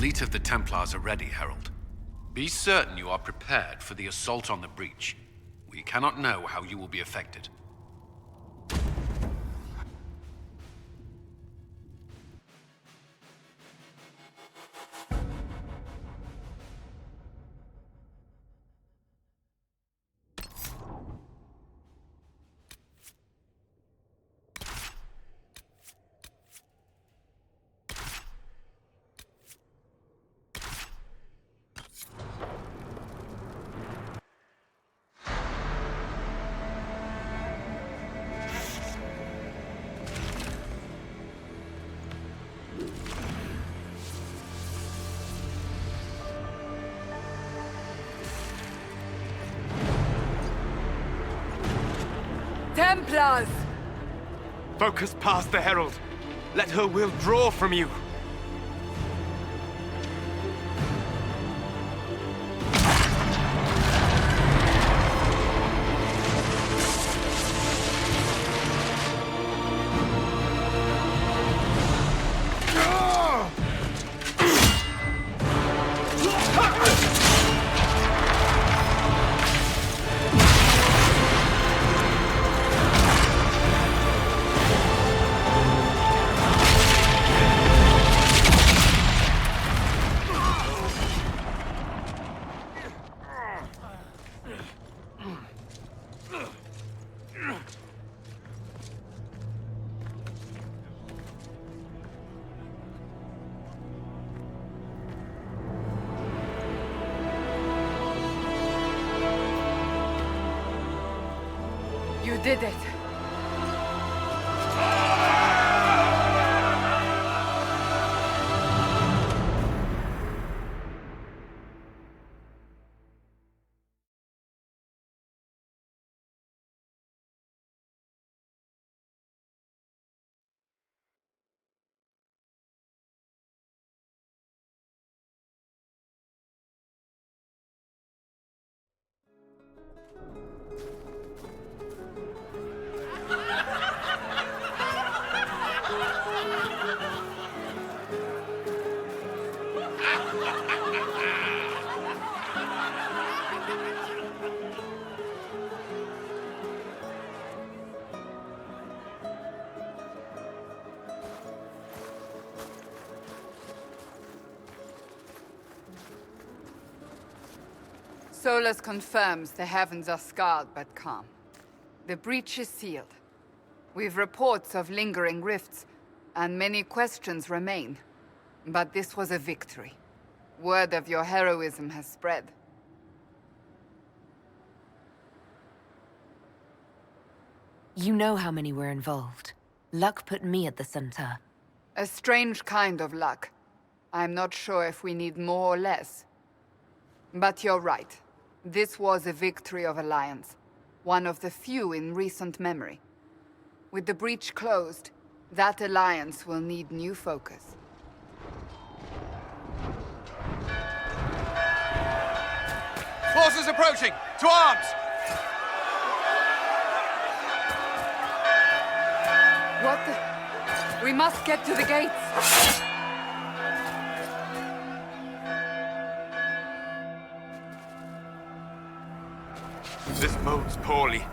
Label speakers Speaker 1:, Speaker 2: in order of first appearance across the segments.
Speaker 1: elite of the Templars are ready, Herald. Be certain you are prepared for the assault on the breach. We cannot know how you will be affected.
Speaker 2: Templars!
Speaker 3: Focus past the Herald. Let her will draw from you.
Speaker 2: You did it. Solus confirms the heavens are scarred but calm. The breach is sealed. We've reports of lingering rifts, and many questions remain. But this was a victory. Word of your heroism has spread.
Speaker 4: You know how many were involved. Luck put me at the center.
Speaker 2: A strange kind of luck. I'm not sure if we need more or less. But you're right. This was a victory of Alliance. One of the few in recent memory. With the breach closed, that alliance will need new focus.
Speaker 3: Forces approaching! To arms!
Speaker 2: What the... We must get to the gates!
Speaker 3: This bodes poorly.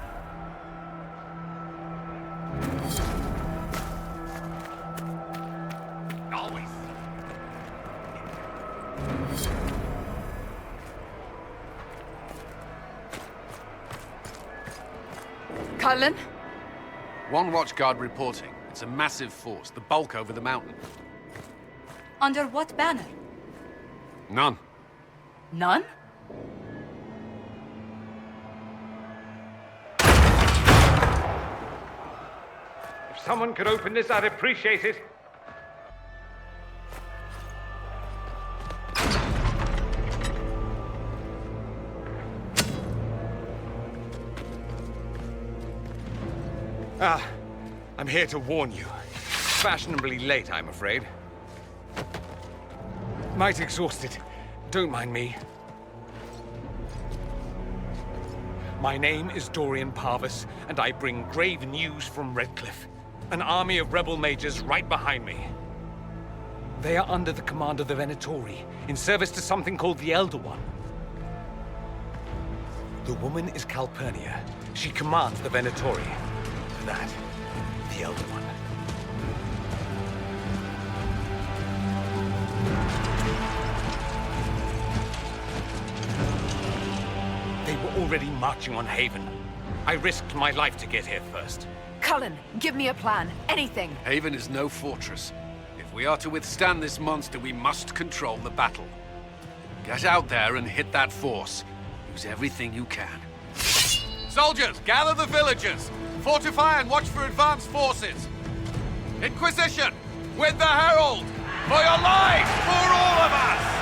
Speaker 3: Always.
Speaker 2: Cullen?
Speaker 1: One watchguard reporting. It's a massive force, the bulk over the mountain.
Speaker 5: Under what banner?
Speaker 1: None.
Speaker 5: None?
Speaker 3: If someone could open this, I'd appreciate it. I'm here to warn you. Fashionably late, I'm afraid. Might exhausted. Don't mind me. My name is Dorian Parvis, and I bring grave news from Redcliffe. An army of rebel mages right behind me.
Speaker 6: They are under the command of the Venatori, in service to something called the Elder One. The woman is Calpurnia. She commands the Venatori. That, the Elder One. They were already marching on Haven. I risked my life to get here first.
Speaker 4: Cullen, give me a plan. Anything.
Speaker 1: Haven is no fortress. If we are to withstand this monster, we must control the battle. Get out there and hit that force. Use everything you can. Soldiers, gather the villagers! Fortify and watch for advanced forces! Inquisition! With the Herald! For your lives! For all of us!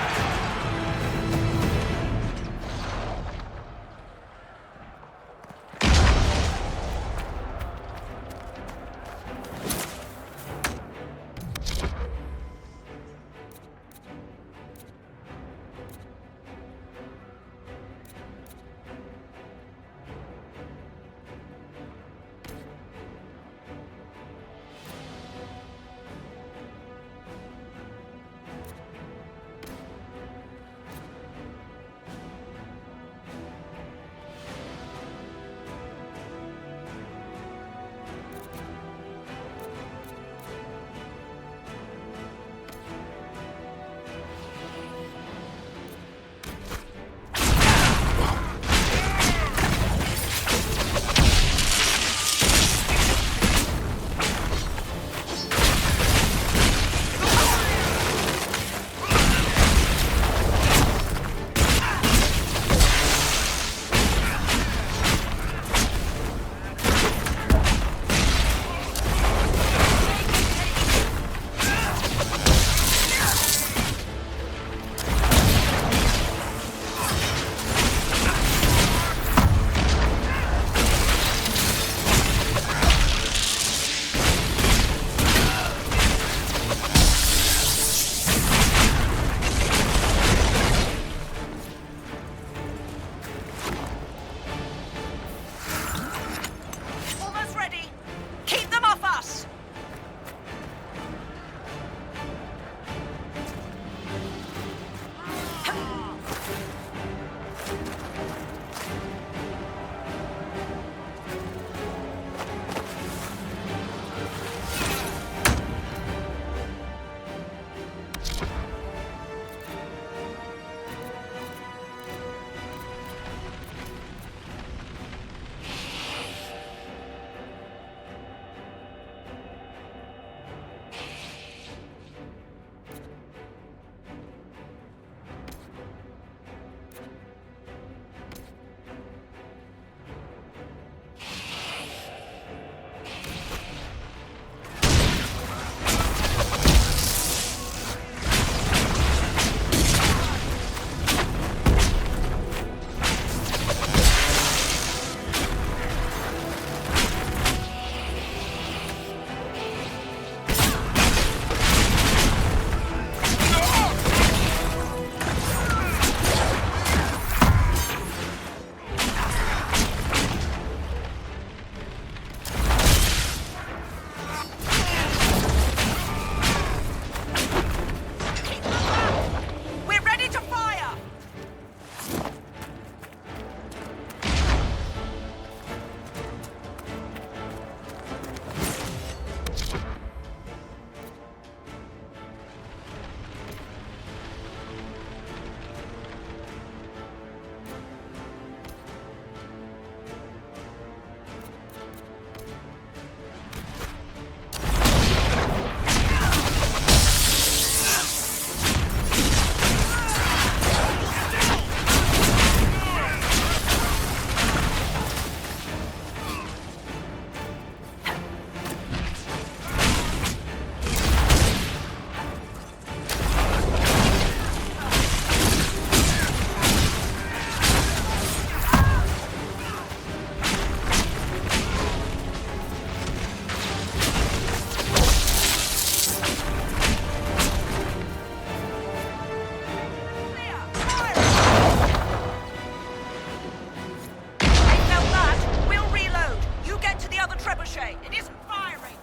Speaker 7: trebuchet. It isn't firing.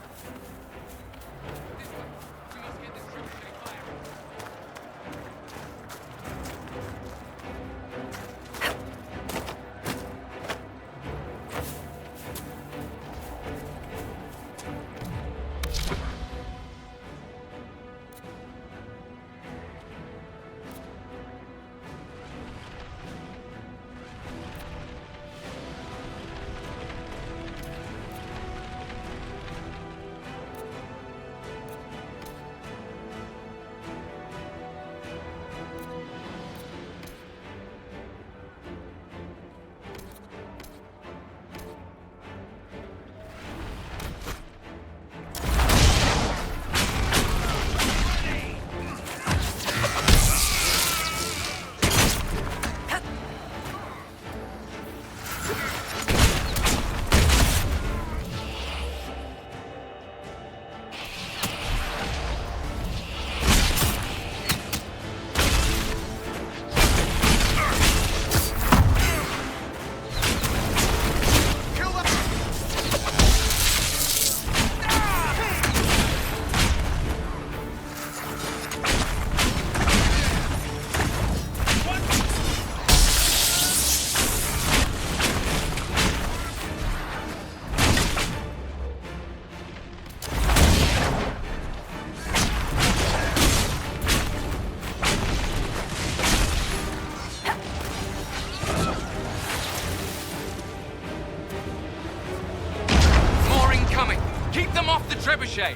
Speaker 3: Keep them off the trebuchet!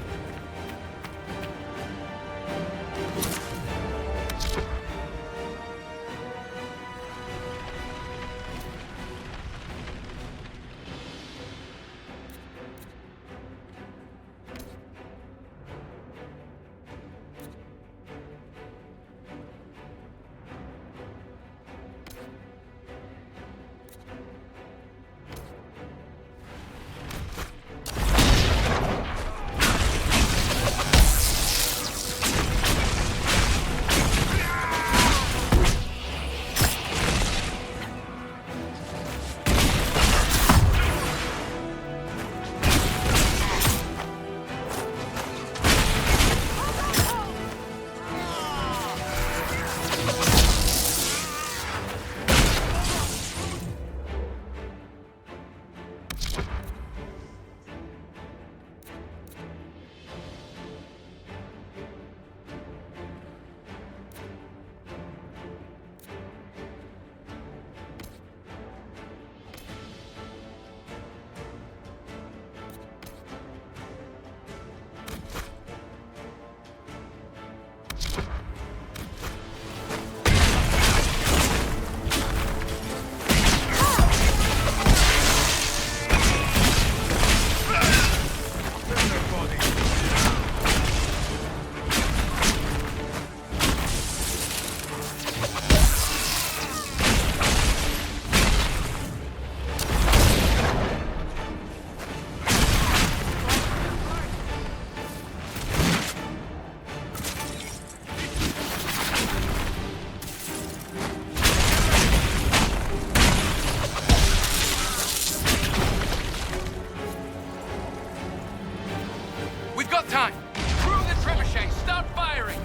Speaker 3: Time! Through the trebuchet! Start firing!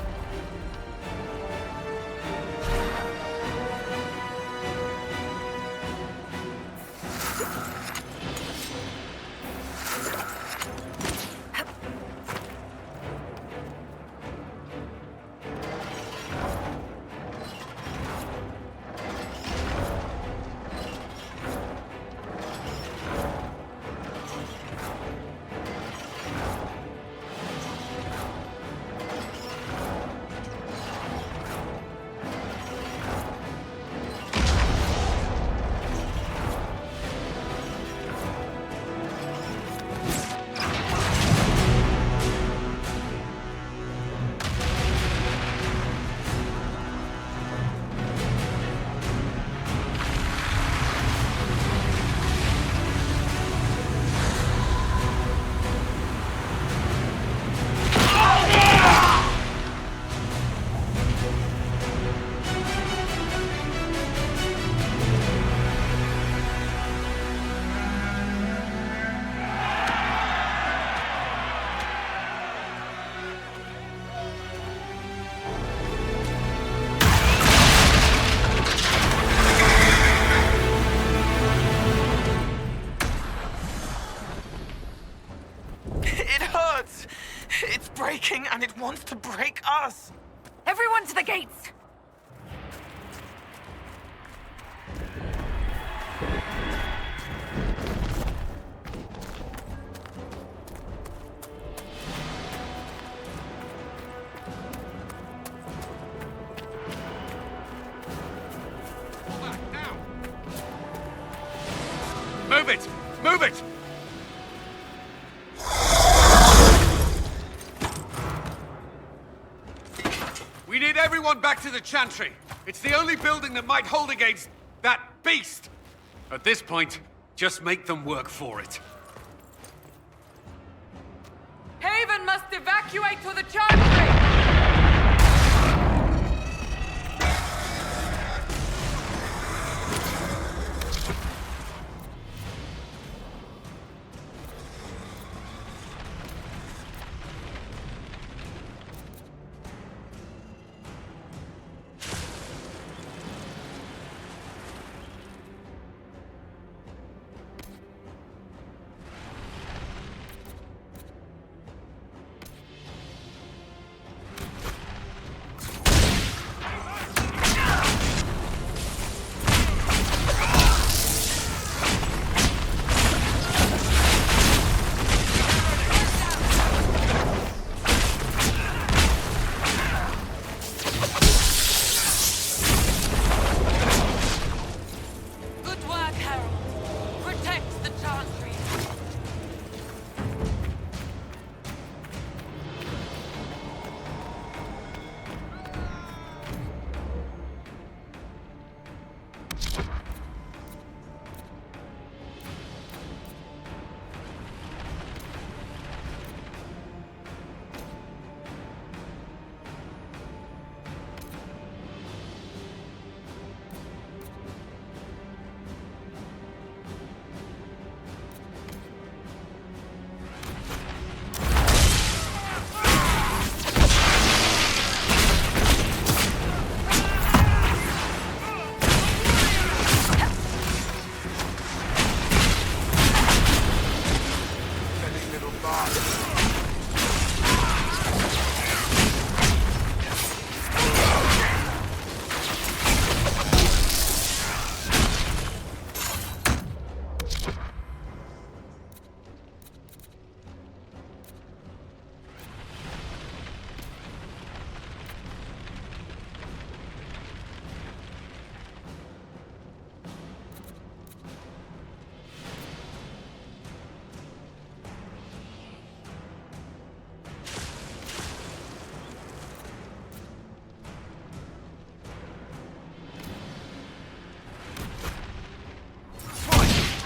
Speaker 7: It's breaking and it wants to break us!
Speaker 4: Everyone to the gates!
Speaker 1: Move it! Move it! We need everyone back to the Chantry. It's the only building that might hold against that beast. At this point, just make them work for it.
Speaker 2: Haven must evacuate to the Chantry!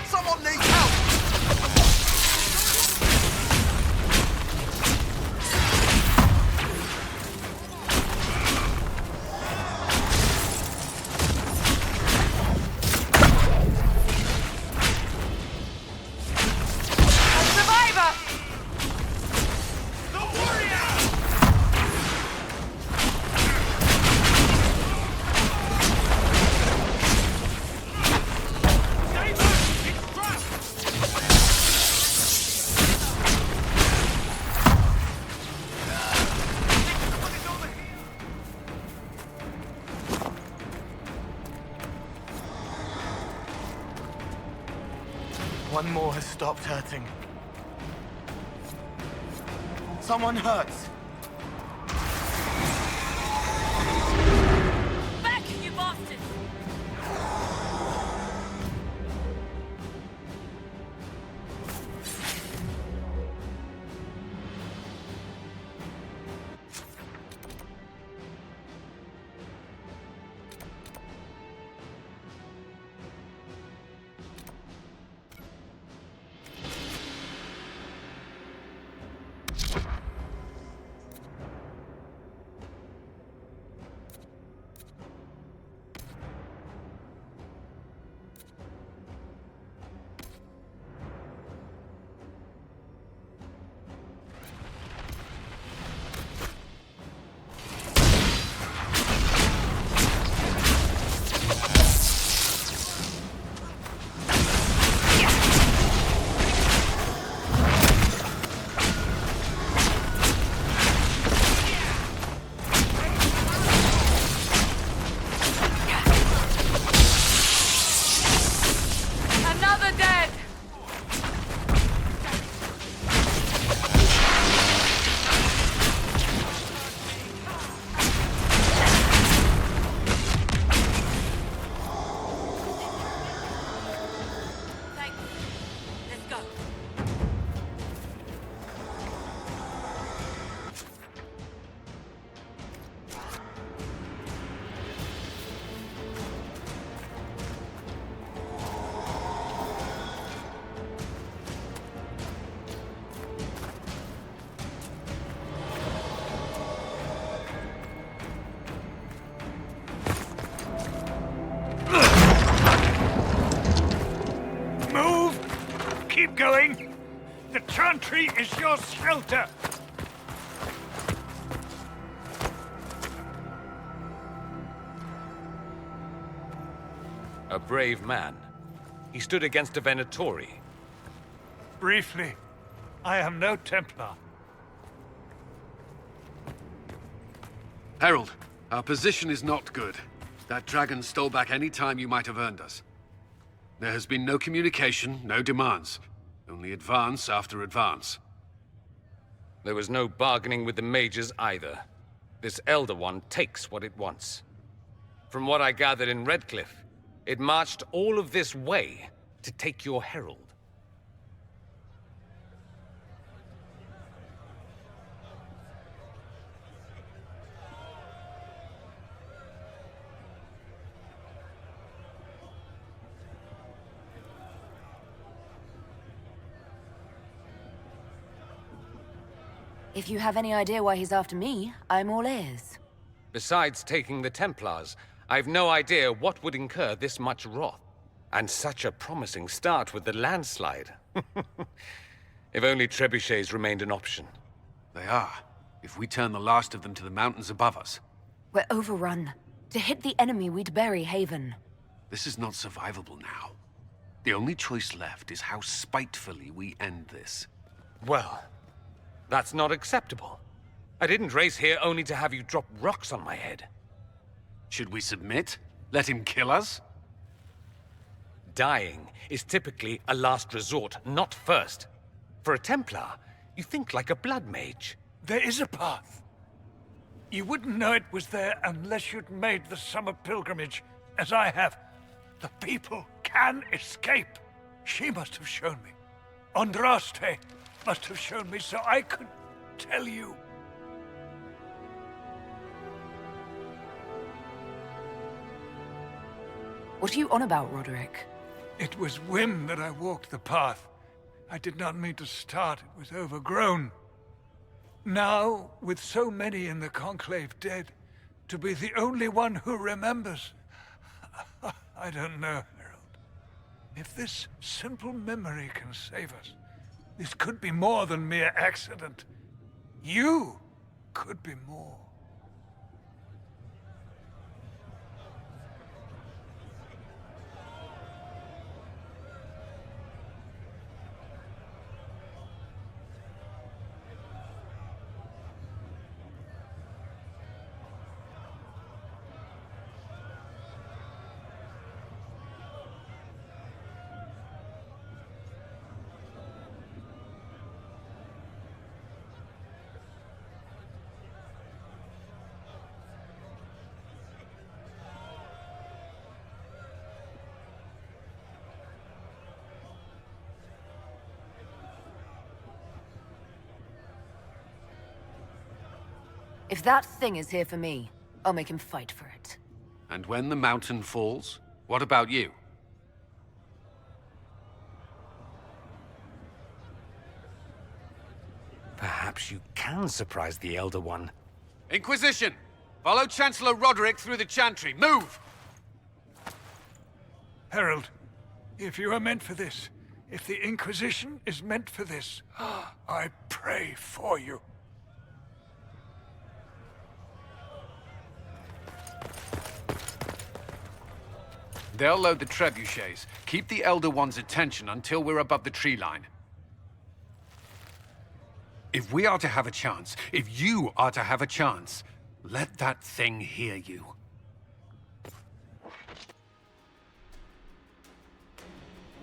Speaker 3: Someone needs help!
Speaker 2: Survivor!
Speaker 3: The warrior! Stay back! It's trapped!
Speaker 7: One more has stopped hurting. Someone hurts.
Speaker 5: Back, you bastards!
Speaker 2: Another dead!
Speaker 5: Thanks. Let's go.
Speaker 3: Move! Keep going! The chantry is your shelter!
Speaker 6: A brave man. He stood against a Venatori.
Speaker 3: Briefly, I am no Templar.
Speaker 1: Herald, our position is not good. That dragon stole back any time you might have earned us. There has been no communication, no demands. Only advance after advance.
Speaker 6: There was no bargaining with the mages either. This Elder One takes what it wants. From what I gathered in Redcliffe, it marched all of this way to take your herald.
Speaker 4: If you have any idea why he's after me, I'm all ears.
Speaker 6: Besides taking the Templars, I've no idea what would incur this much wrath. And such a promising start with the landslide. If only trebuchets remained an option.
Speaker 1: They are. If we turn the last of them to the mountains above us.
Speaker 4: We're overrun. To hit the enemy, we'd bury Haven.
Speaker 1: This is not survivable now. The only choice left is how spitefully we end this.
Speaker 6: Well, that's not acceptable. I didn't race here only to have you drop rocks on my head.
Speaker 1: Should we submit? Let him kill us?
Speaker 6: Dying is typically a last resort, not first. For a Templar, you think like a blood mage.
Speaker 3: There is a path. You wouldn't know it was there unless you'd made the summer pilgrimage, as I have. The people can escape. She must have shown me. Andraste must have shown me so I could tell you.
Speaker 4: What are you on about, Roderick?
Speaker 3: It was whim that I walked the path. I did not mean to start. It was overgrown. Now, with so many in the Conclave dead, to be the only one who remembers... I don't know, Harold. If this simple memory can save us, this could be more than mere accident. You could be more.
Speaker 4: If that thing is here for me, I'll make him fight for it.
Speaker 1: And when the mountain falls, what about you?
Speaker 6: Perhaps you can surprise the Elder One.
Speaker 1: Inquisition! Follow Chancellor Roderick through the Chantry. Move!
Speaker 3: Harold, if you are meant for this, if the Inquisition is meant for this, I pray for you.
Speaker 1: They'll load the trebuchets. Keep the Elder One's attention until we're above the tree line. If we are to have a chance, if you are to have a chance, let that thing hear you.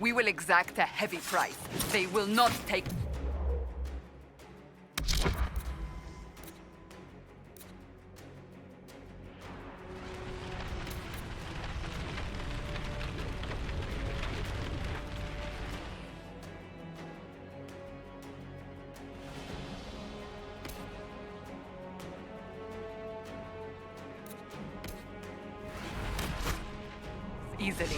Speaker 2: We will exact a heavy price. They will not take... easily.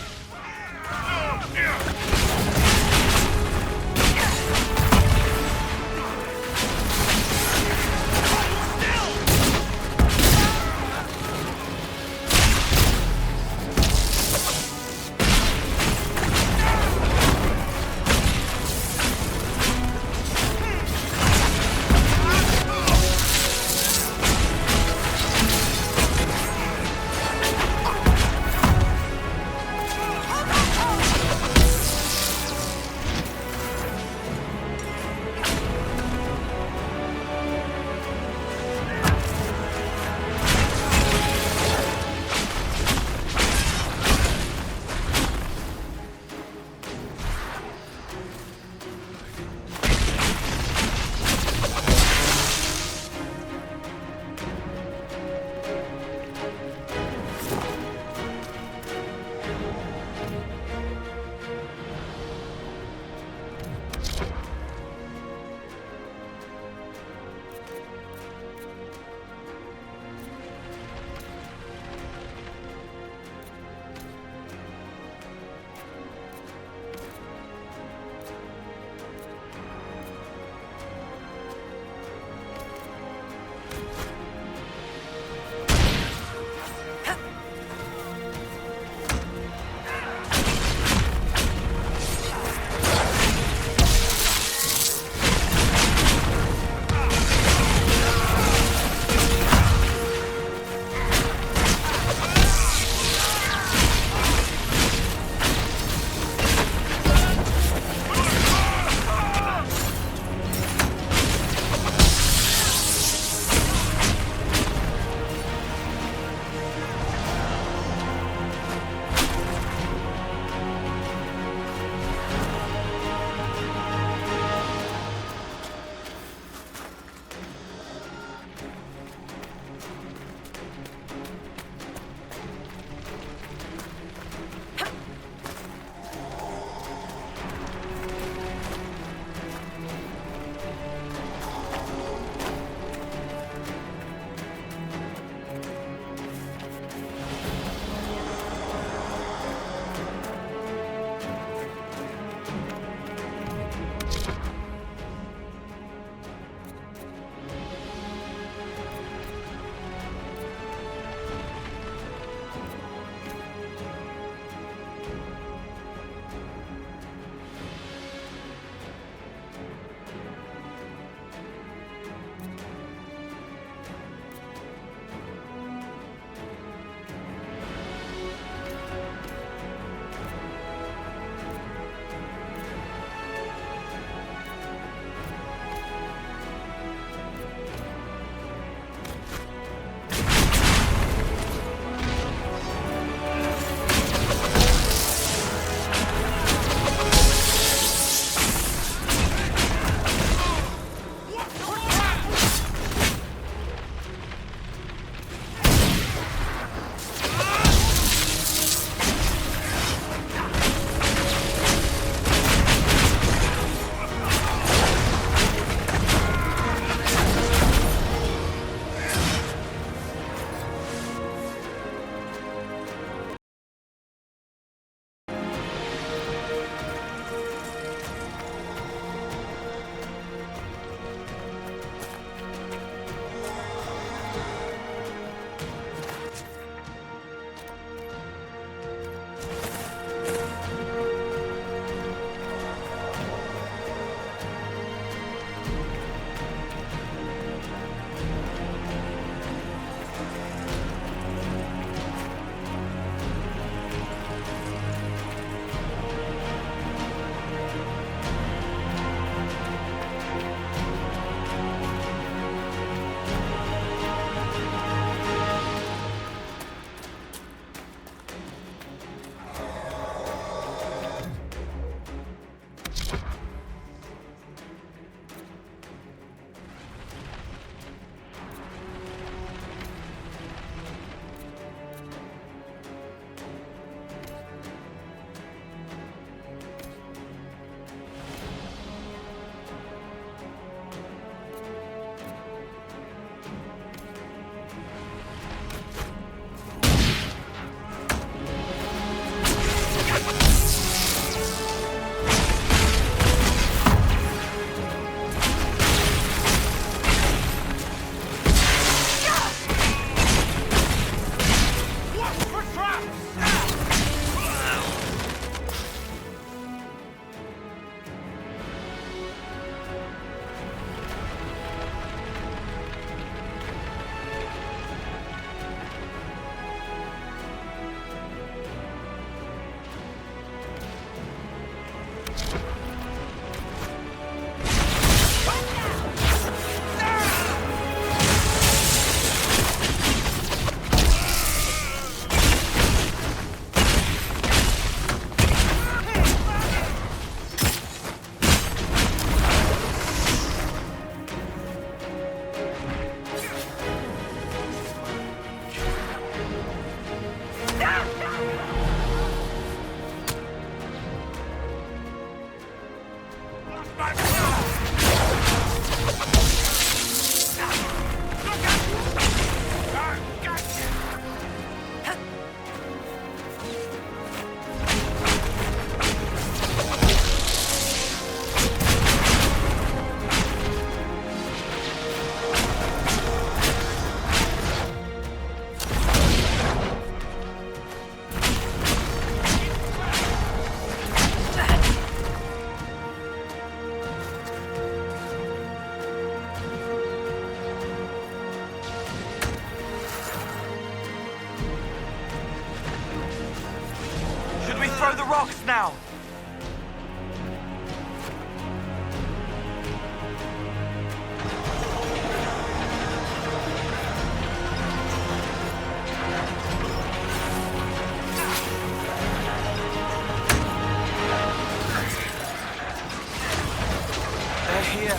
Speaker 7: throw the rocks now! They're here.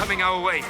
Speaker 1: Coming our way.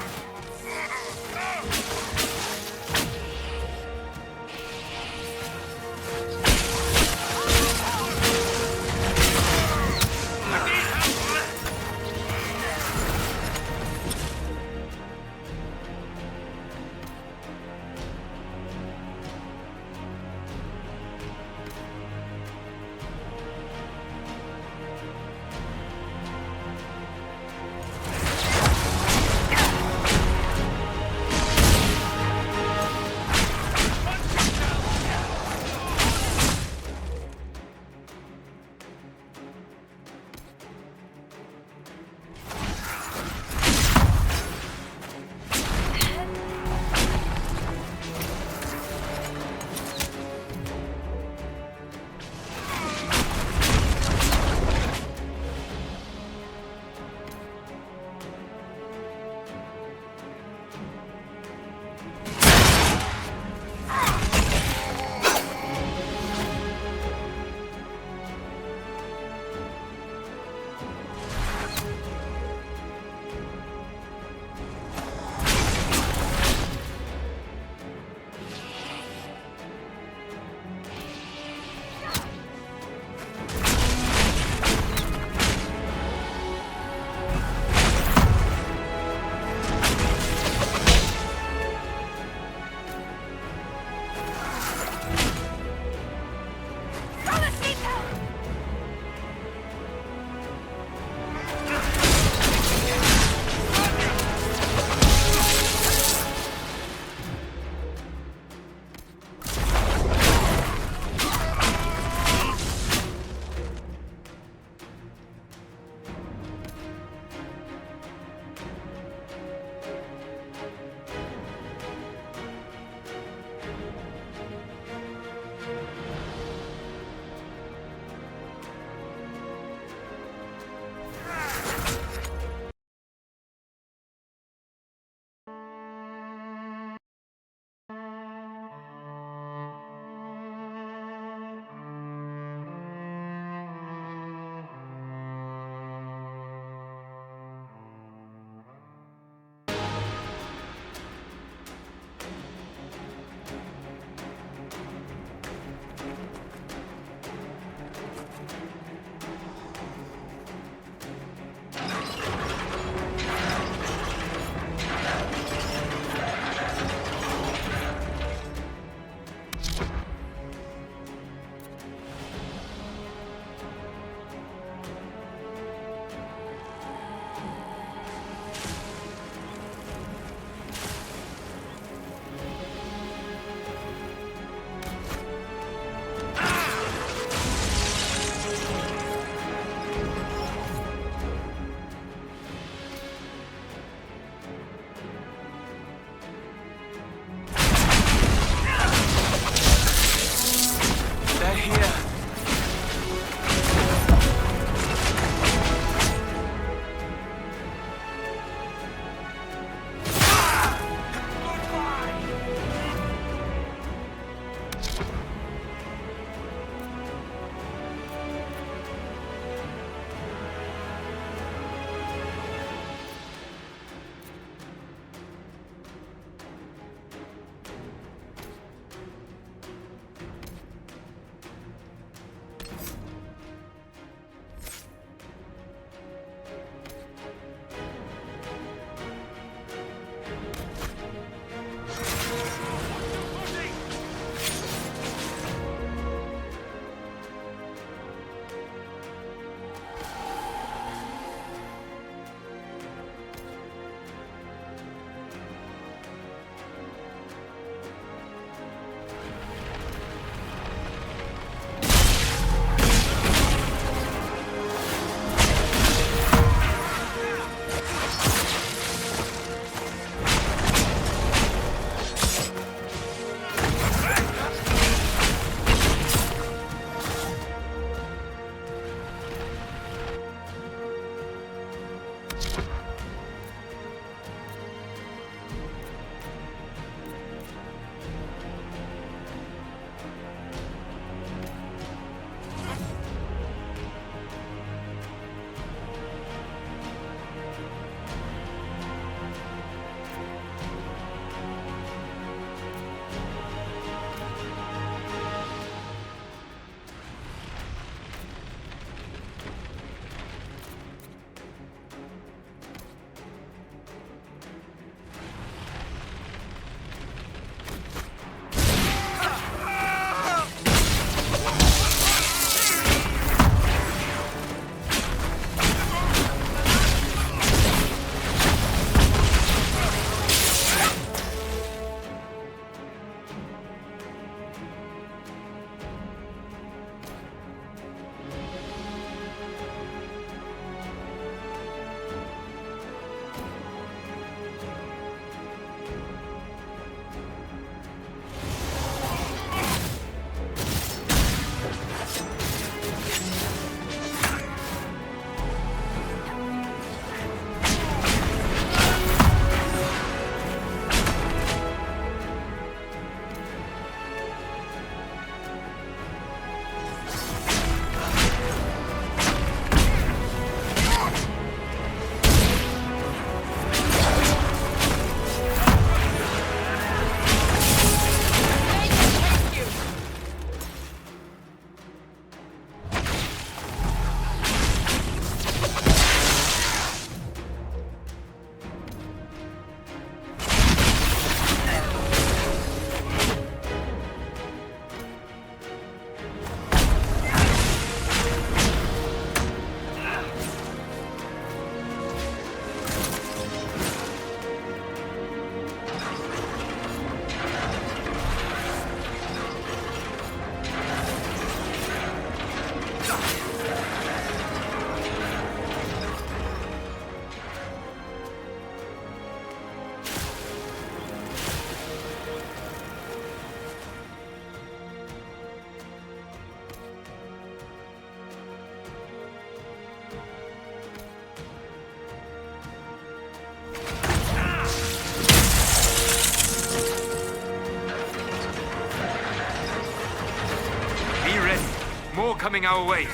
Speaker 8: coming our way.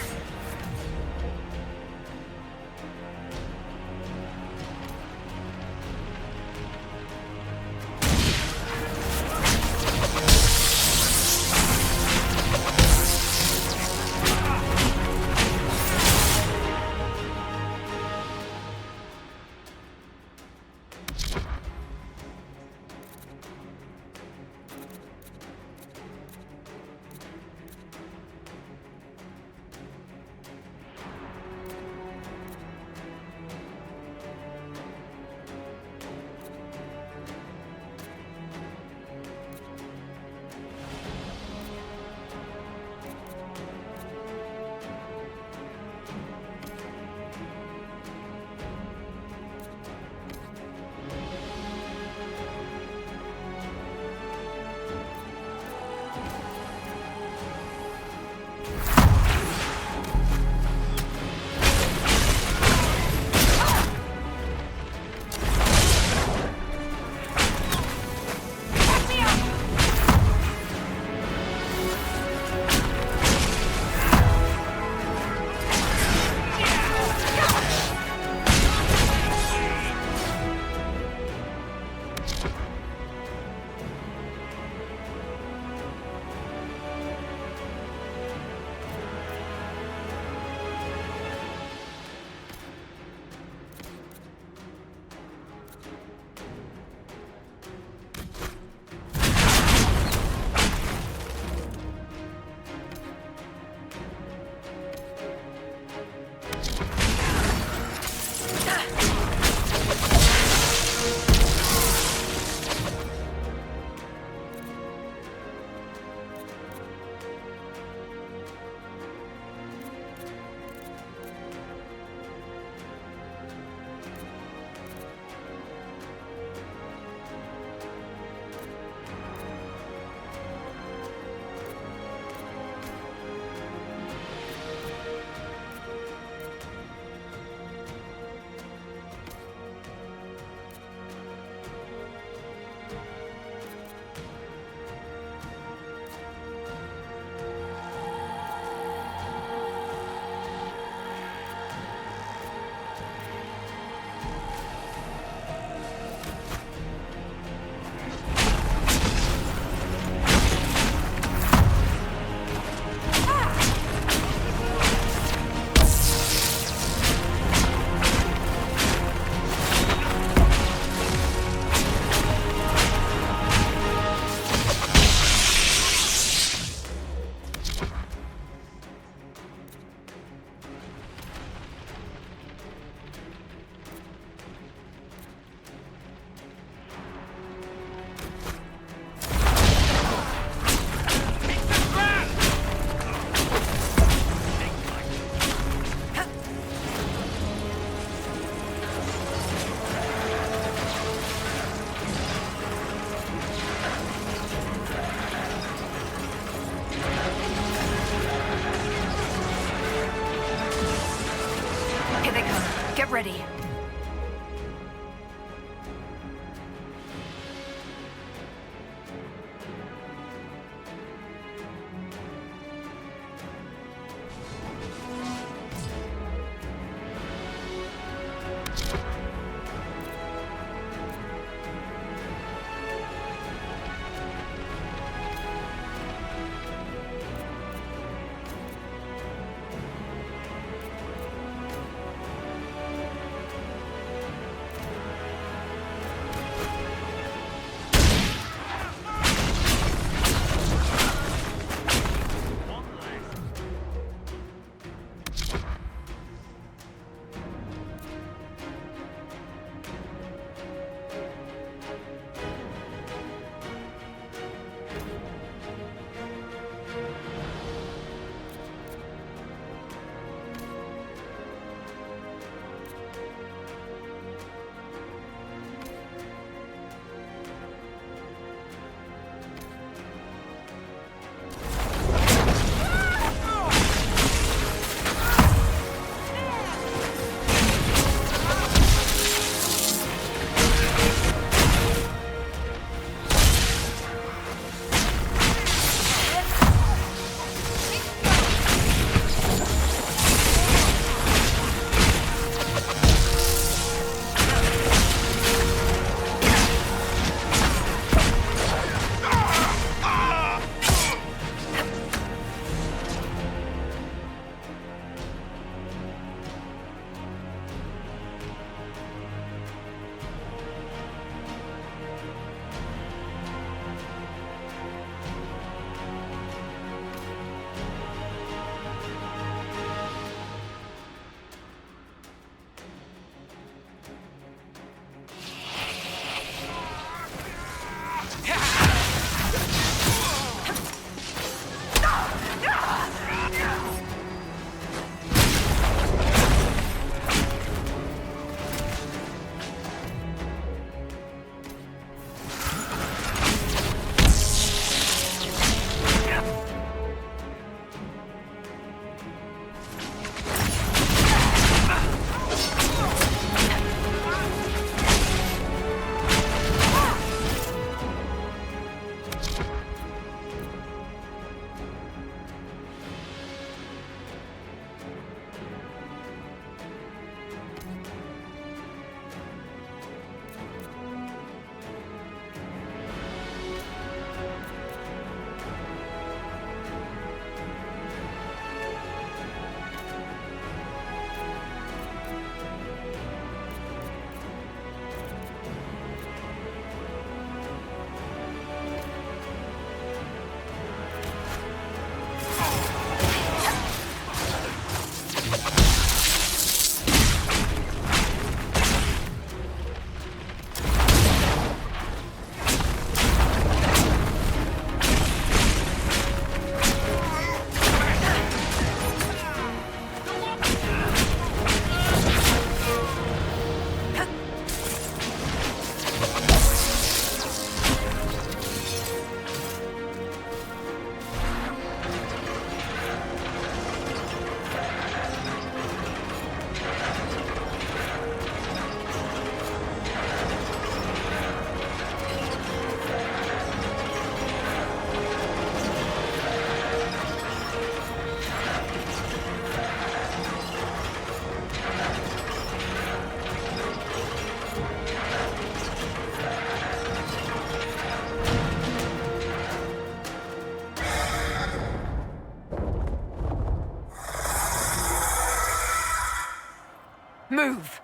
Speaker 4: Move!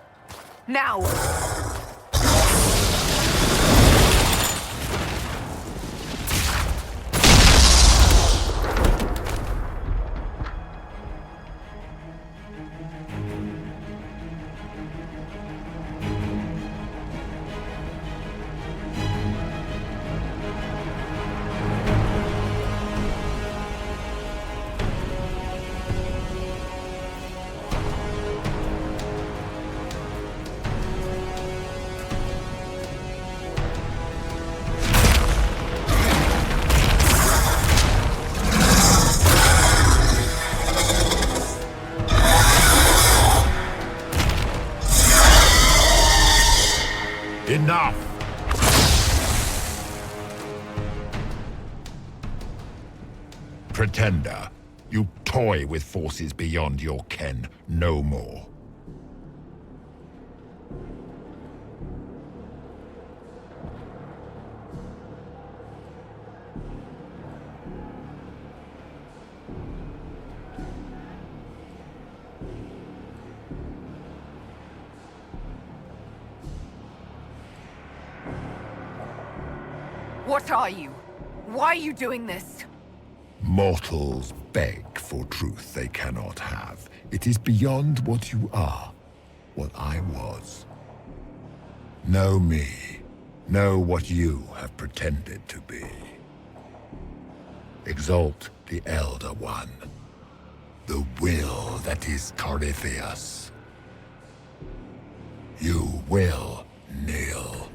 Speaker 4: Now!
Speaker 8: Enough! Pretender, you toy with forces beyond your ken no more.
Speaker 4: What are you? Why are you doing this?
Speaker 8: Mortals beg for truth they cannot have. It is beyond what you are, what I was. Know me. Know what you have pretended to be. Exalt the Elder One. The will that is Corypheus. You will kneel.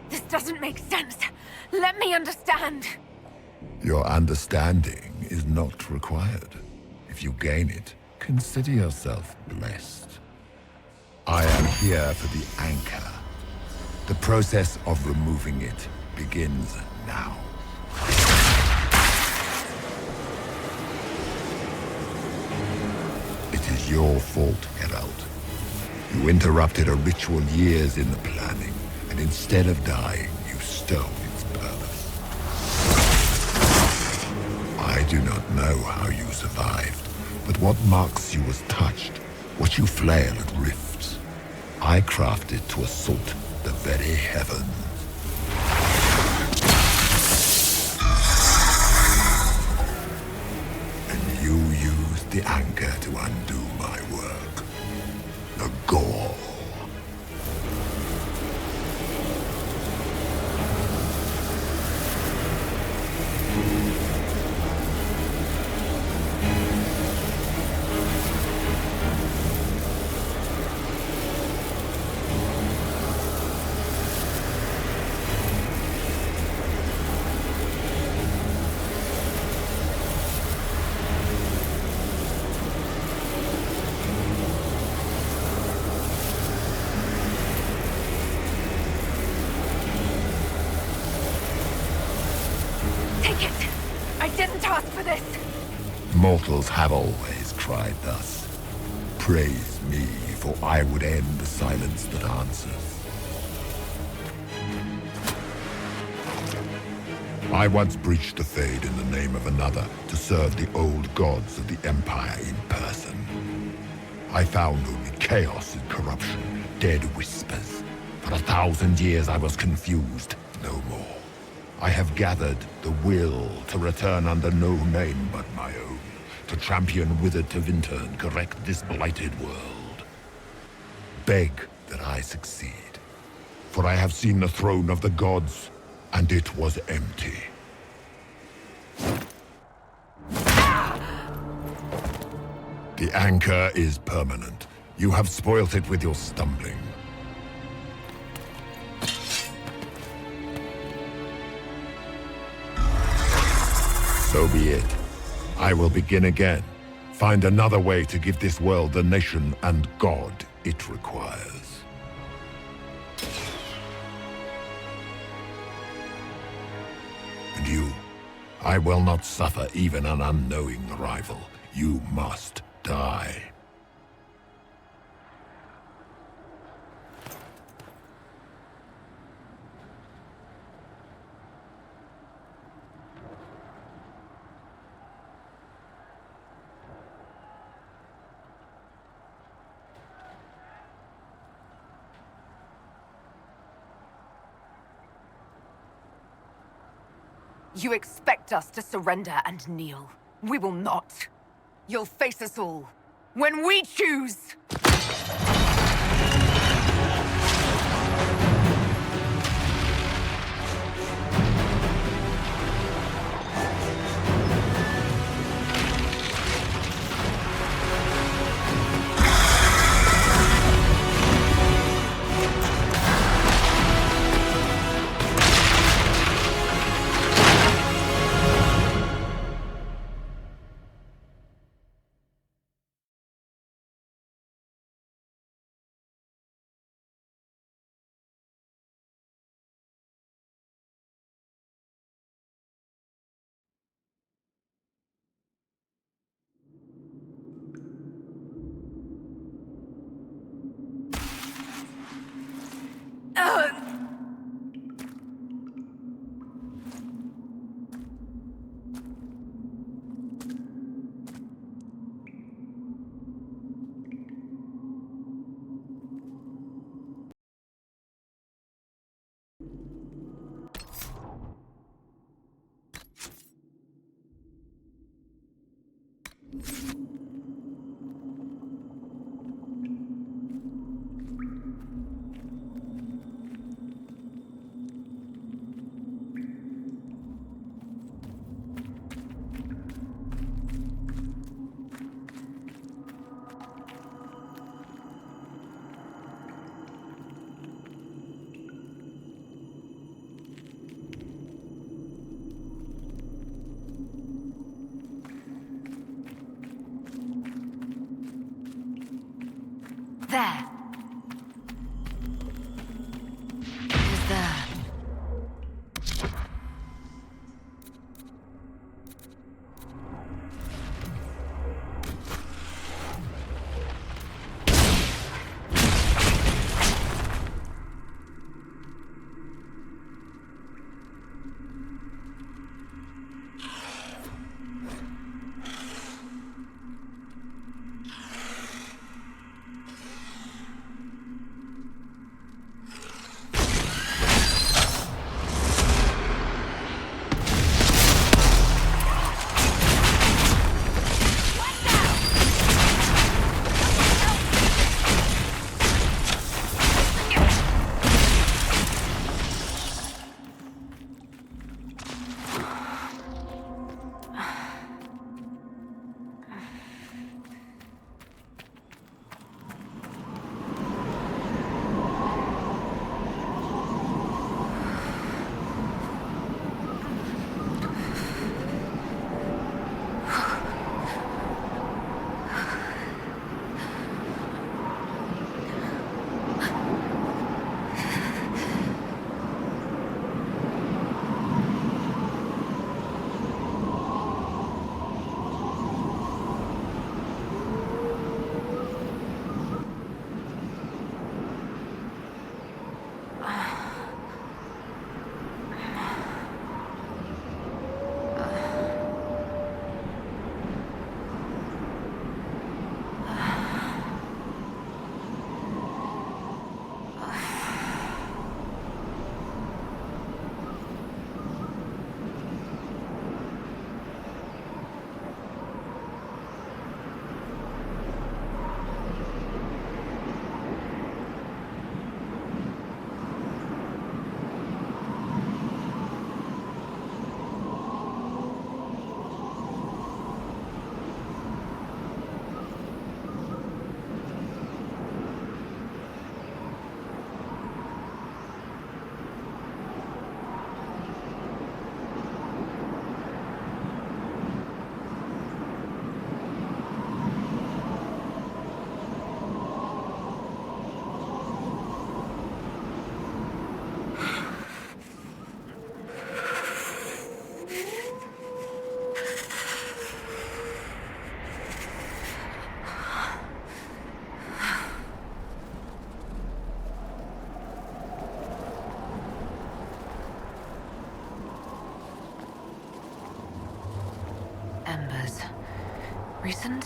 Speaker 4: This doesn't make sense. Let me understand.
Speaker 8: Your understanding is not required. If you gain it, consider yourself blessed. I am here for the anchor. The process of removing it begins now. It is your fault, Herald. You interrupted a ritual years in the planning, and instead of dying, you stole its purpose. I do not know how you survived, but what marks you as touched, what you flail at rifts, I crafted to assault the very heavens. And you used the anchor to undo my work. The gore.
Speaker 4: Take it! I didn't ask for this!
Speaker 8: Mortals have always cried thus. Praise me, for I would end the silence that answers. I once breached the Fade in the name of another to serve the old gods of the Empire in person. I found only chaos and corruption, dead whispers. For 1,000 years I was confused, no more. I have gathered the will to return under no name but my own, to champion withered to winter and correct this blighted world. Beg that I succeed, for I have seen the throne of the gods, and it was empty. The anchor is permanent. You have spoilt it with your stumbling. So be it. I will begin again. Find another way to give this world the nation and God it requires. And you, I will not suffer even an unknowing rival. You must die.
Speaker 4: You expect us to surrender and kneel. We will not. You'll face us all. When we choose! There. Who's there? Embers. Recent?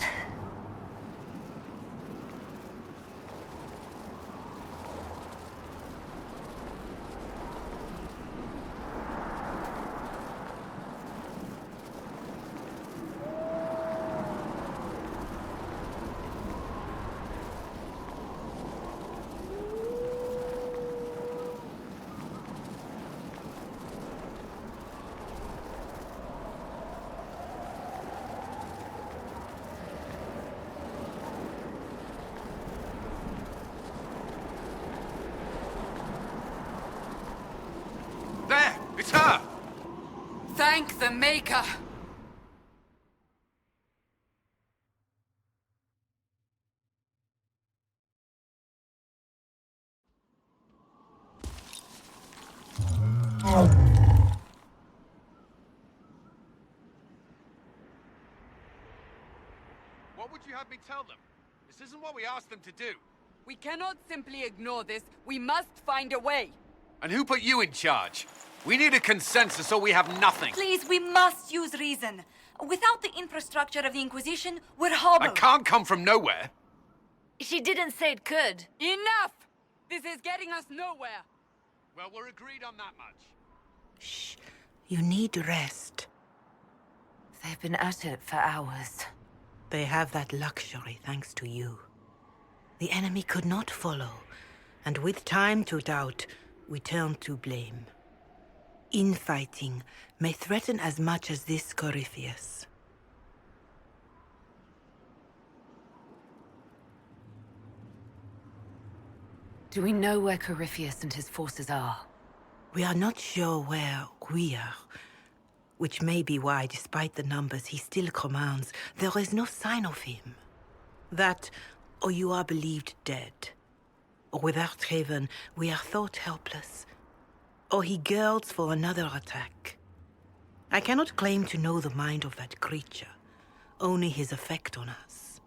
Speaker 1: It's her!
Speaker 2: Thank the Maker!
Speaker 1: What would you have me tell them? This isn't what we asked them to do.
Speaker 2: We cannot simply ignore this. We must find a way.
Speaker 1: And who put you in charge? We need a consensus or we have nothing.
Speaker 5: Please, we must use reason. Without the infrastructure of the Inquisition, we're hobbled.
Speaker 1: I can't come from nowhere.
Speaker 5: She didn't say it could.
Speaker 2: Enough! This is getting us nowhere.
Speaker 1: Well, we're agreed on that much.
Speaker 4: Shh. You need rest. They've been at it for hours. They have that luxury thanks to you. The enemy could not follow, and with time to doubt, we turn to blame. Infighting may threaten as much as this Corypheus. Do we know where Corypheus and his forces are? We are not sure where we are, which may be why, despite the numbers he still commands, there is no sign of him. That, or you are believed dead. Or without Haven, we are thought helpless. Or he girds for another attack. I cannot claim to know the mind of that creature, only his effect on us.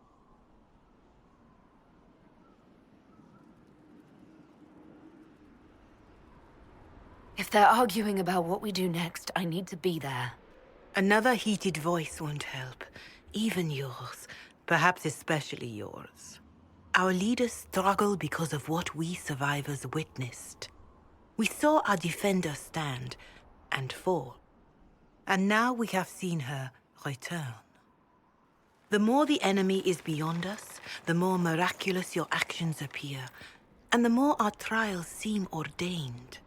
Speaker 4: If they're arguing about what we do next, I need to be there. Another heated voice won't help. Even yours. Perhaps especially yours. Our leaders struggle because of what we survivors witnessed. We saw our defender stand and fall. And now we have seen her return. The more the enemy is beyond us, the more miraculous your actions appear, and the more our trials seem ordained.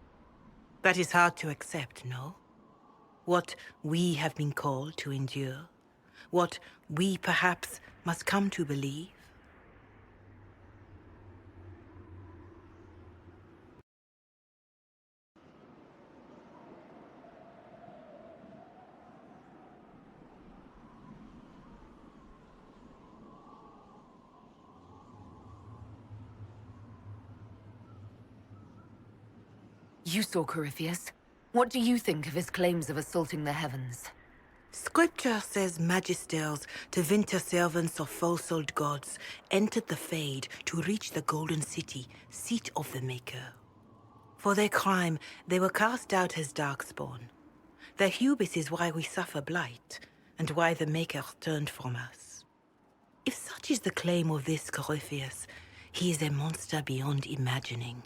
Speaker 4: That is hard to accept, no? What we have been called to endure, what we perhaps must come to believe. You saw Corypheus. What do you think of his claims of assaulting the heavens? Scripture says magisters, to winter servants of false-old gods, entered the Fade to reach the Golden City, seat of the Maker. For their crime, they were cast out as darkspawn. Their hubris is why we suffer blight, and why the Maker turned from us. If such is the claim of this Corypheus, he is a monster beyond imagining.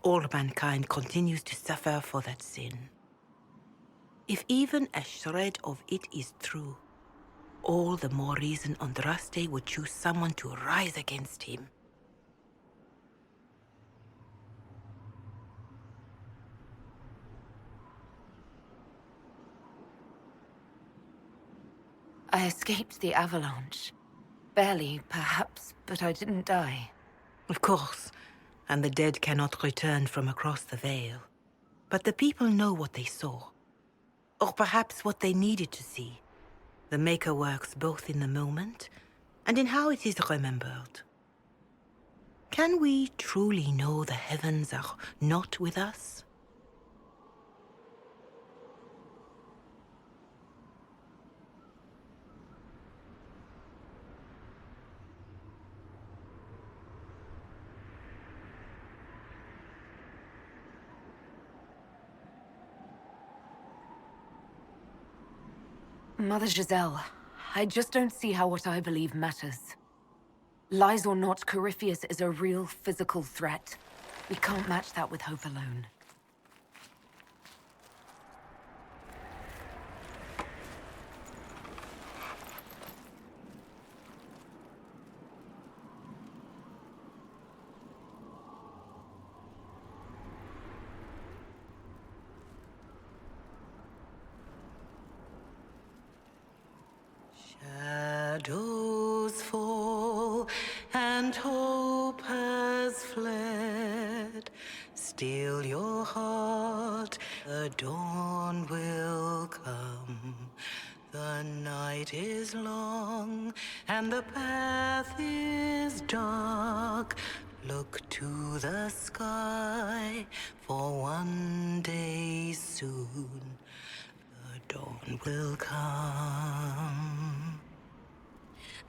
Speaker 4: All mankind continues to suffer for that sin. If even a shred of it is true, all the more reason Andraste would choose someone to rise against him. I escaped the avalanche. Barely, perhaps, but I didn't die. Of course. And the dead cannot return from across the veil. But the people know what they saw. Or perhaps what they needed to see. The Maker works both in the moment and in how it is remembered. Can we truly know the heavens are not with us? Mother Giselle, I just don't see how what I believe matters. Lies or not, Corypheus is a real physical threat. We can't match that with hope alone. Shadows fall and hope has fled. Still your heart The dawn will come. The night is long, and the path is dark. Look to the sky, for one day soon the dawn will come.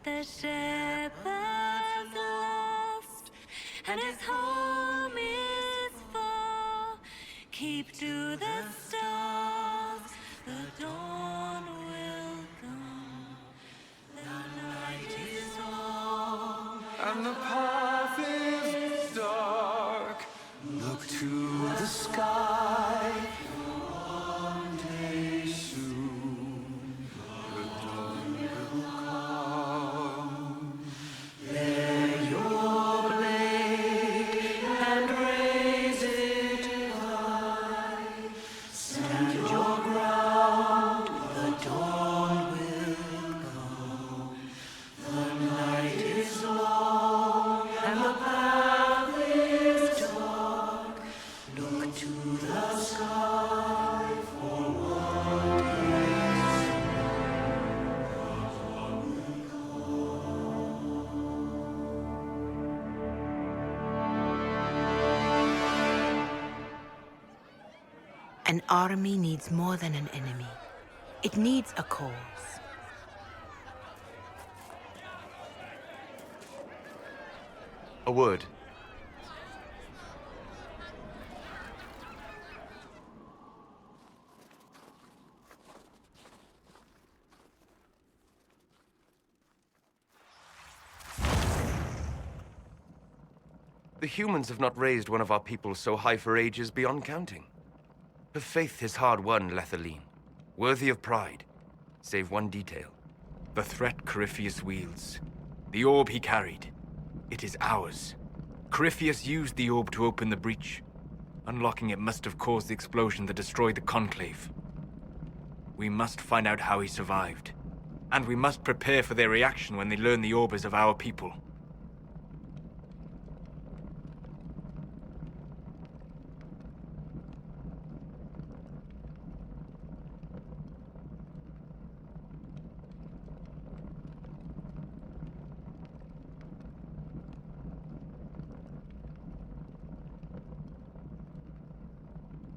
Speaker 5: The shepherd's lost, and his home is far. Keep to the stars, the dawn will come. The night is long,
Speaker 1: And the path is dark. Look to the sky. One day soon, the dawn will come.
Speaker 4: Bear your blade and raise it high. Stand your ground, the dawn will come. The night is long and the path is dark. Look to the sky for one day. An army needs more than an enemy. It needs a cause.
Speaker 9: A word. The humans have not raised one of our people so high for ages beyond counting. Her faith is hard-won, Lethaline, worthy of pride, save one detail. The threat Corypheus wields. The orb he carried. It is ours. Corypheus used the orb to open the breach. Unlocking it must have caused the explosion that destroyed the Conclave. We must find out how he survived. And we must prepare for their reaction when they learn the orb is of our people.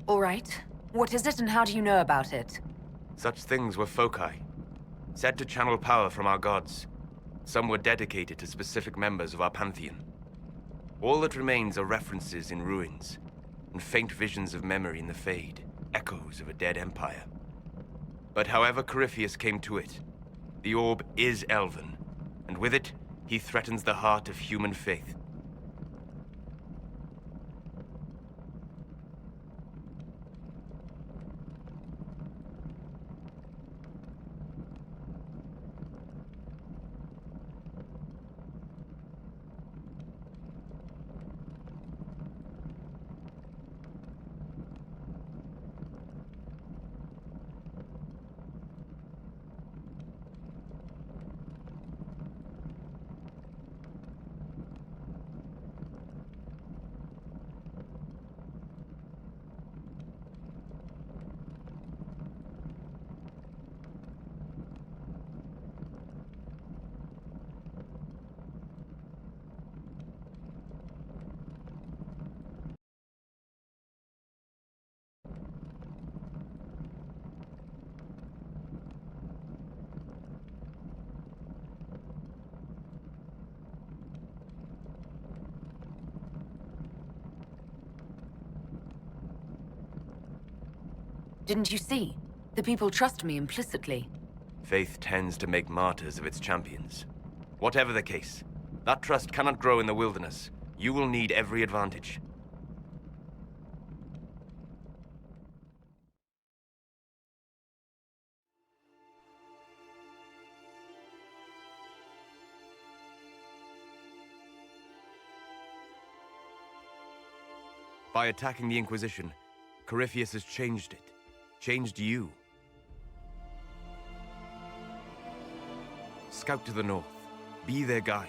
Speaker 10: All right. What is it and how do you know about it?
Speaker 9: Such things were foci, said to channel power from our gods. Some were dedicated to specific members of our pantheon. All that remains are references in ruins, and faint visions of memory in the fade, echoes of a dead empire. But however Corypheus came to it, the orb is elven, and with it, he threatens the heart of human faith.
Speaker 10: Didn't you see? The people trust me implicitly.
Speaker 9: Faith tends to make martyrs of its champions. Whatever the case, that trust cannot grow in the wilderness. You will need every advantage. By attacking the Inquisition, Corypheus has changed it. Changed you. Scout to the north. Be their guide.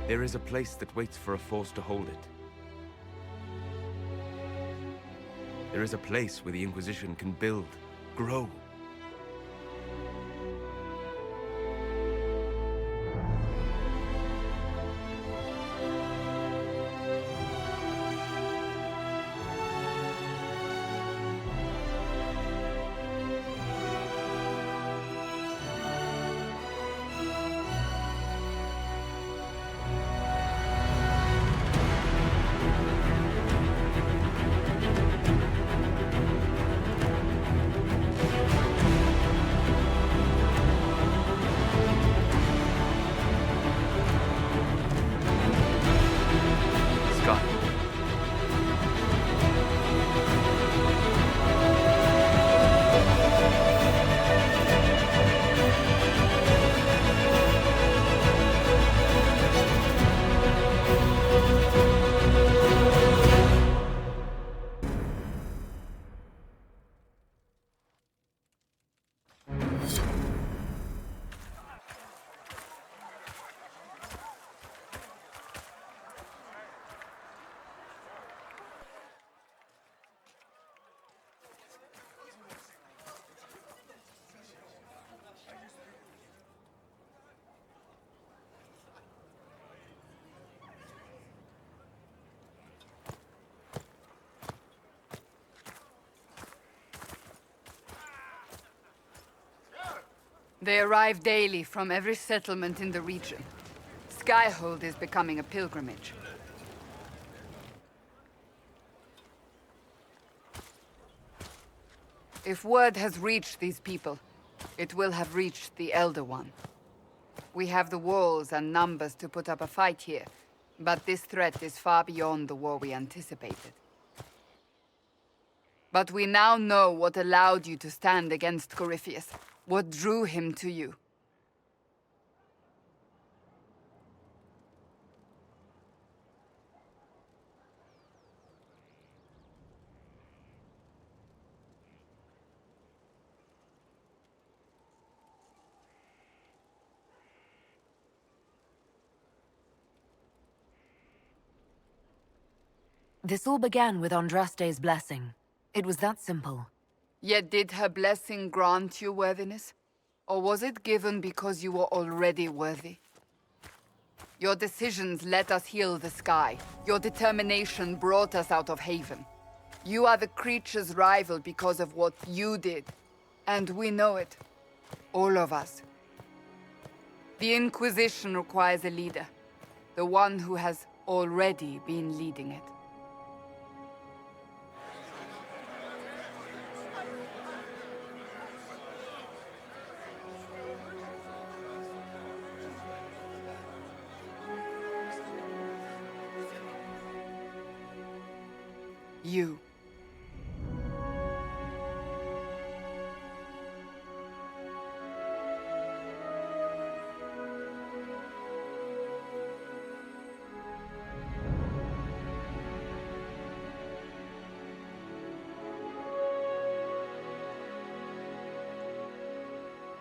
Speaker 9: There is a place that waits for a force to hold it. There is a place where the Inquisition can build, grow.
Speaker 2: They arrive daily from every settlement in the region. Skyhold is becoming a pilgrimage. If word has reached these people, it will have reached the Elder One. We have the walls and numbers to put up a fight here, but this threat is far beyond the war we anticipated. But we now know what allowed you to stand against Corypheus, what drew him to you.
Speaker 10: This all began with Andraste's blessing. It was that simple.
Speaker 2: Yet did her blessing grant you worthiness? Or was it given because you were already worthy? Your decisions let us heal the sky. Your determination brought us out of Haven. You are the creature's rival because of what you did. And we know it. All of us. The Inquisition requires a leader. The one who has already been leading it. You.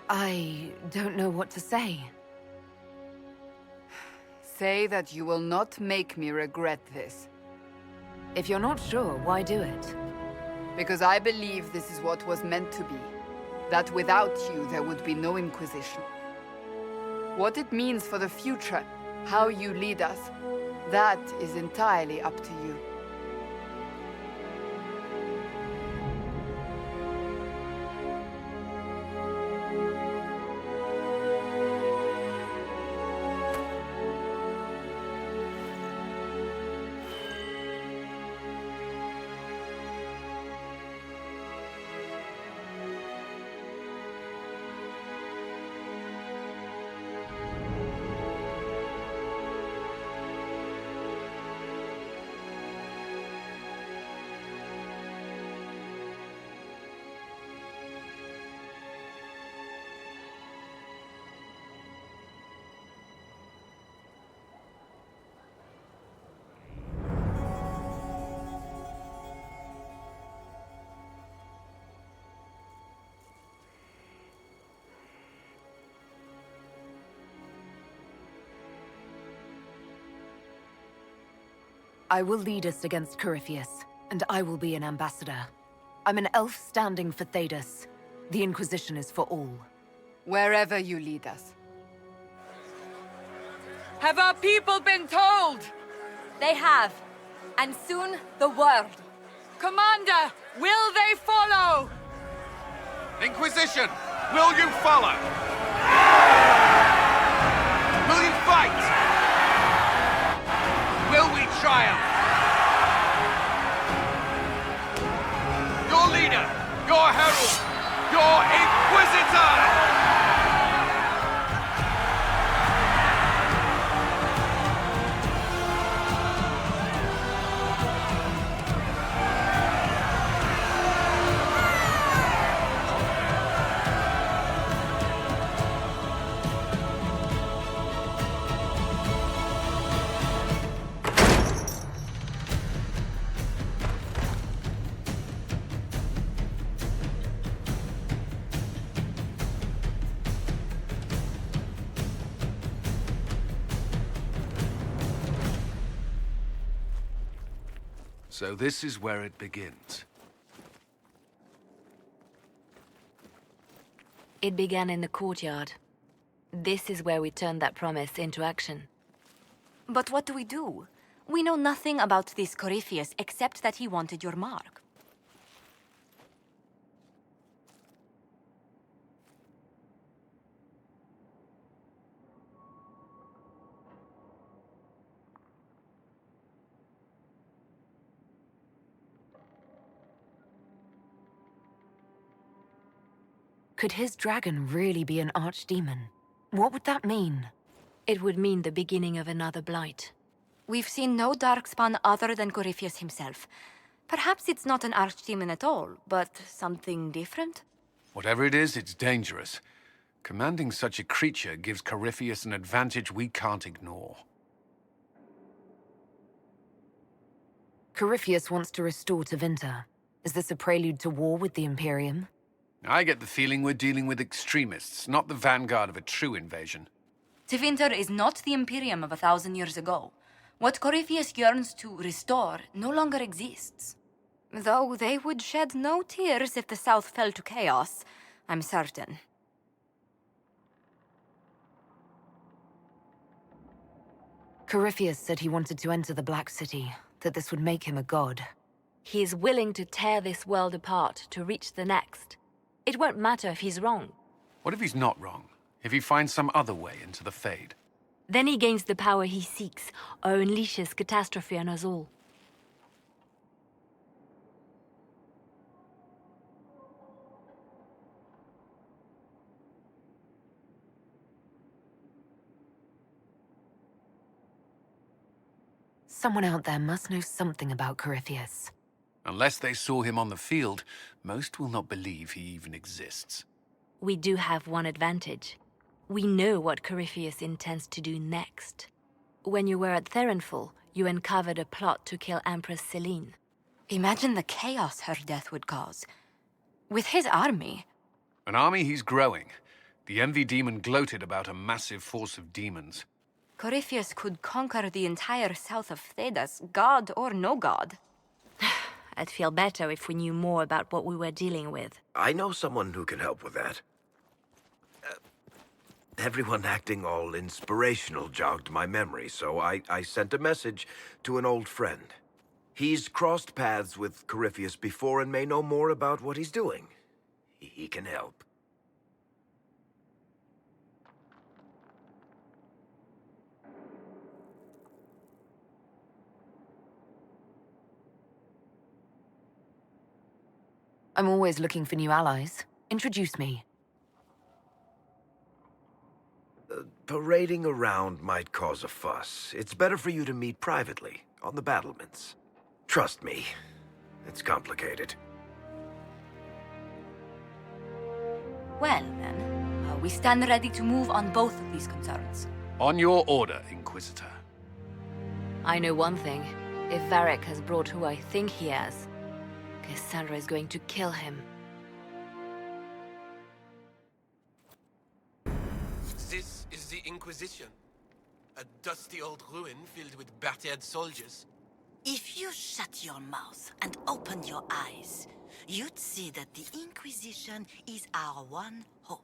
Speaker 10: I don't know what to say.
Speaker 2: Say that you will not make me regret this.
Speaker 10: If you're not sure, why do it?
Speaker 2: Because I believe this is what was meant to be. That without you, there would be no Inquisition. What it means for the future, how you lead us, that is entirely up to you.
Speaker 10: I will lead us against Corypheus, and I will be an ambassador. I'm an elf standing for Thedas. The Inquisition is for all.
Speaker 2: Wherever you lead us.
Speaker 11: Have our people been told?
Speaker 5: They have. And soon, the world.
Speaker 11: Commander, will they follow?
Speaker 1: Inquisition, will you follow? Will you fight? Will we triumph? Your leader, your herald, your Inquisitor! So this is where it begins.
Speaker 12: It began in the courtyard. This is where we turned that promise into action.
Speaker 5: But what do we do? We know nothing about this Corypheus except that he wanted your mark.
Speaker 10: Could his dragon really be an archdemon? What would that mean?
Speaker 12: It would mean the beginning of another blight.
Speaker 5: We've seen no darkspawn other than Corypheus himself. Perhaps it's not an archdemon at all, but something different?
Speaker 1: Whatever it is, it's dangerous. Commanding such a creature gives Corypheus an advantage we can't ignore.
Speaker 10: Corypheus wants to restore Tevinter. Is this a prelude to war with the Imperium?
Speaker 1: I get the feeling we're dealing with extremists, not the vanguard of a true invasion.
Speaker 5: Tevinter is not the Imperium of 1,000 years ago. What Corypheus yearns to restore no longer exists. Though they would shed no tears if the South fell to chaos, I'm certain.
Speaker 10: Corypheus said he wanted to enter the Black City, that this would make him a god.
Speaker 12: He is willing to tear this world apart to reach the next. It won't matter if he's wrong.
Speaker 1: What if he's not wrong? If he finds some other way into the Fade?
Speaker 12: Then he gains the power he seeks, or unleashes catastrophe on us all.
Speaker 10: Someone out there must know something about Corypheus.
Speaker 1: Unless they saw him on the field, most will not believe he even exists.
Speaker 12: We do have one advantage. We know what Corypheus intends to do next. When you were at Therenfall, you uncovered a plot to kill Empress Celine.
Speaker 5: Imagine the chaos her death would cause. With his army.
Speaker 1: An army he's growing. The Envy Demon gloated about a massive force of demons.
Speaker 5: Corypheus could conquer the entire south of Thedas, god or no god.
Speaker 12: I'd feel better if we knew more about what we were dealing with.
Speaker 13: I know someone who can help with that. Everyone acting all inspirational jogged my memory, so I sent a message to an old friend. He's crossed paths with Corypheus before and may know more about what he's doing. He can help.
Speaker 10: I'm always looking for new allies. Introduce me.
Speaker 13: Parading around might cause a fuss. It's better for you to meet privately, on the battlements. Trust me, it's complicated.
Speaker 5: Well, then, we stand ready to move on both of these concerns.
Speaker 1: On your order, Inquisitor.
Speaker 12: I know one thing. If Varric has brought who I think he has, Cassandra is going to kill him.
Speaker 7: This is the Inquisition. A dusty old ruin filled with battered soldiers.
Speaker 14: If you shut your mouth and open your eyes, you'd see that the Inquisition is our one hope.